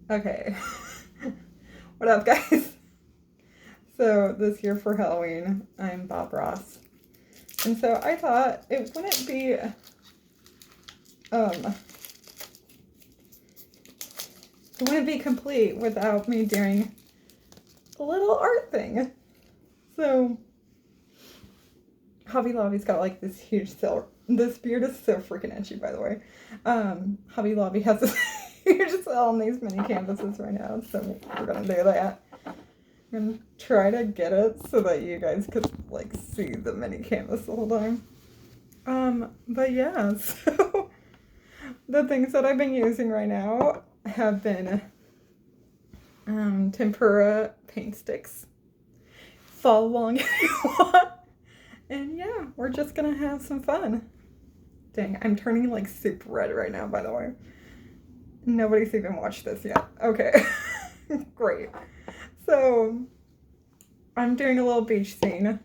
Okay. What up, guys? So, this year for Halloween, I'm Bob Ross. And so I thought it um, wouldn't be complete without me doing a little art thing. So, Hobby Lobby's got like this huge sale. This beard is so freaking itchy, by the way. Hobby Lobby has this huge sale on these mini canvases right now, so we're gonna do that. I'm gonna try to get it so that you guys could like see the mini canvas the whole time. But yeah, so the things that I've been using right now have been tempera paint sticks. Follow along if you want. And yeah, we're just gonna have some fun. Dang, I'm turning like super red right now, by the way. Nobody's even watched this yet. Okay, great. So, I'm doing a little beach scene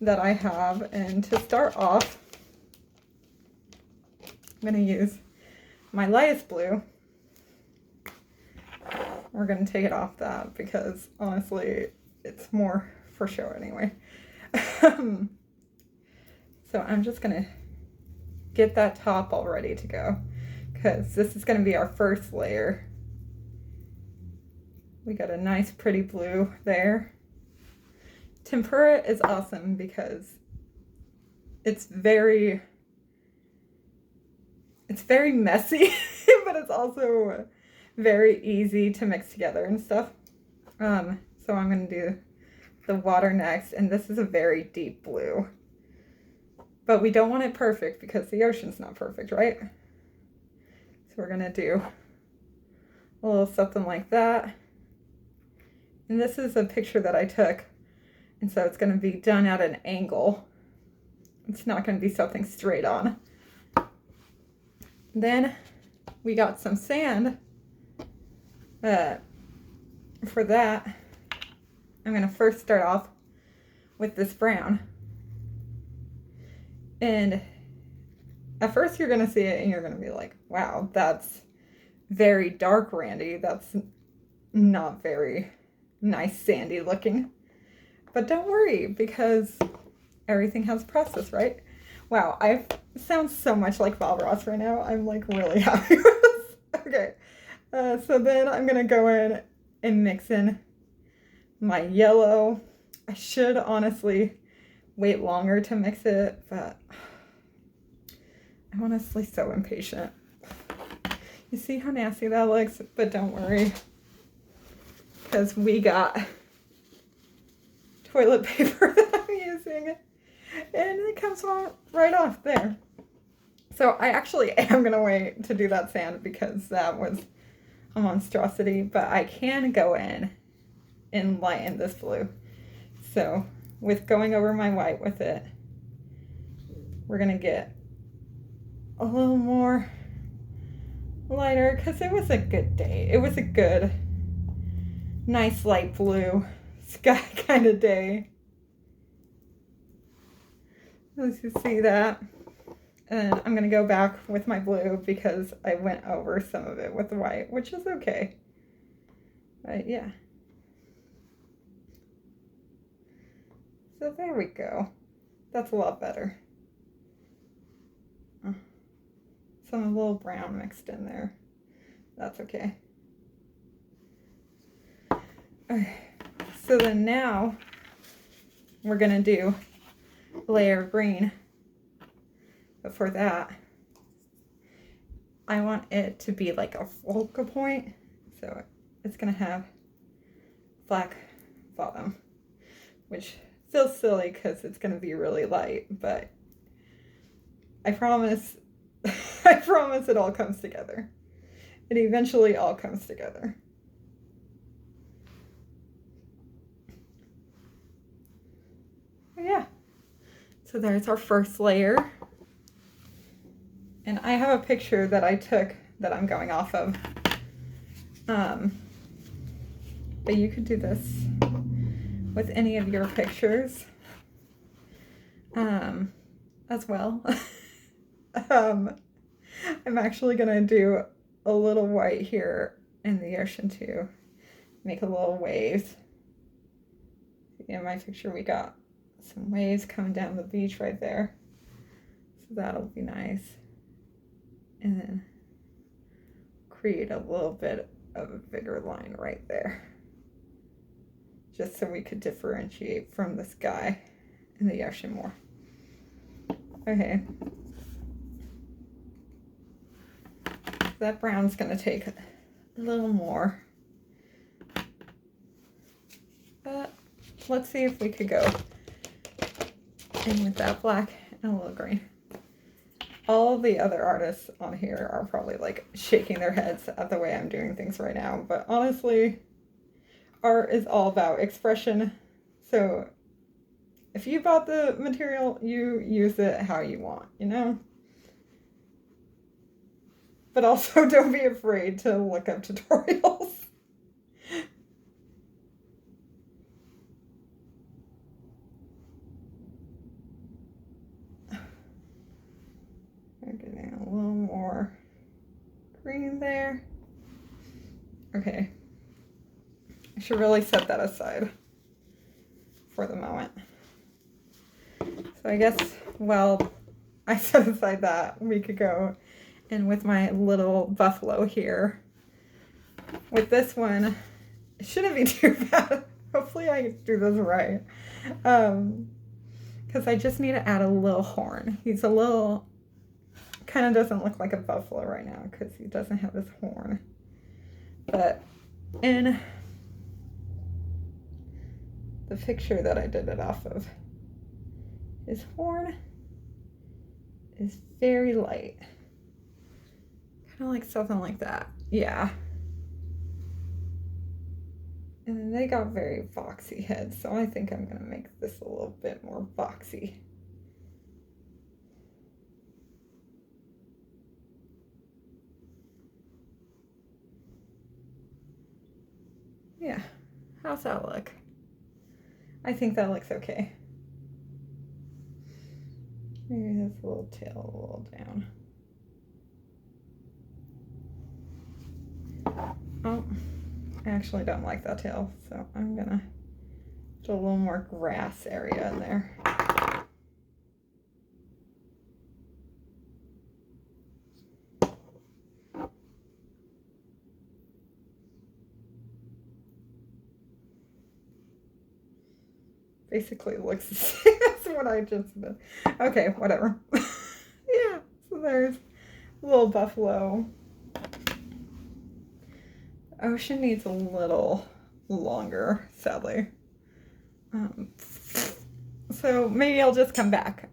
that I have, and to start off, I'm gonna use my lightest blue. We're gonna take it off that because honestly, it's more for show anyway. So I'm just gonna get that top all ready to go because this is gonna be our first layer. We got a nice pretty blue there. Tempera is awesome because it's very messy, but it's also very easy to mix together and stuff. So I'm gonna do the water next, and this is a very deep blue. But we don't want it perfect because the ocean's not perfect, right? So we're gonna do a little something like that. And this is a picture that I took, and so it's gonna be done at an angle. It's not gonna be something straight on. Then we got some sand. For that, I'm gonna first start off with this brown. And at first you're gonna see it and you're gonna be like, wow, that's very dark Randy. That's not very nice sandy looking. But don't worry, because everything has a process, right? Wow, I sound so much like Bob Ross right now. I'm like really happy with this. Okay, so then I'm gonna go in and mix in my yellow. I should honestly wait longer to mix it, but I'm honestly so impatient. You see how nasty that looks? But don't worry, because we got toilet paper that I'm using, and it comes right off there. So I actually am gonna wait to do that sand because that was a monstrosity, but I can go in and lighten this blue. So with going over my white with it, we're gonna get a little more lighter because it was a good day. It was a good, nice light blue sky kind of day. As you see that. And I'm gonna go back with my blue because I went over some of it with the white, which is okay. But yeah. So there we go. That's a lot better. Some little brown mixed in there. That's okay. Okay. So then now we're gonna do a layer of green. But for that, I want it to be like a focal point. So it's gonna have black bottom, which feels silly because it's gonna be really light, but I promise I promise it all comes together. It eventually all comes together. Yeah. So there's our first layer. And I have a picture that I took that I'm going off of. But you could do this with any of your pictures as well. I'm actually gonna do a little white here in the ocean too. Make a little waves. In my picture, we got some waves coming down the beach right there. So that'll be nice. And then create a little bit of a bigger line right there. Just so we could differentiate from the sky and the ocean more. Okay. That brown's gonna take a little more. But let's see if we could go in with that black and a little green. All the other artists on here are probably like shaking their heads at the way I'm doing things right now. But honestly, art is all about expression. So if you bought the material, you use it how you want, you know? But also don't be afraid to look up tutorials. I'm getting a little more green there. Okay. I should really set that aside for the moment. So I guess, well, I set aside that we could go in with my little buffalo here. With this one, it shouldn't be too bad. Hopefully I do this right. Because I just need to add a little horn. He's a little, kind of doesn't look like a buffalo right now because he doesn't have his horn. But in the picture that I did it off of, his horn is very light. Kind of like something like that. Yeah. And then they got very boxy heads, so I think I'm going to make this a little bit more boxy. Yeah. How's that look? I think that looks okay. Maybe this little tail a little down. Oh, I actually don't like that tail, so I'm gonna do a little more grass area in there. Basically looks the same as what I just did. Okay, whatever. Yeah, so there's a little buffalo. Ocean needs a little longer, sadly. So maybe I'll just come back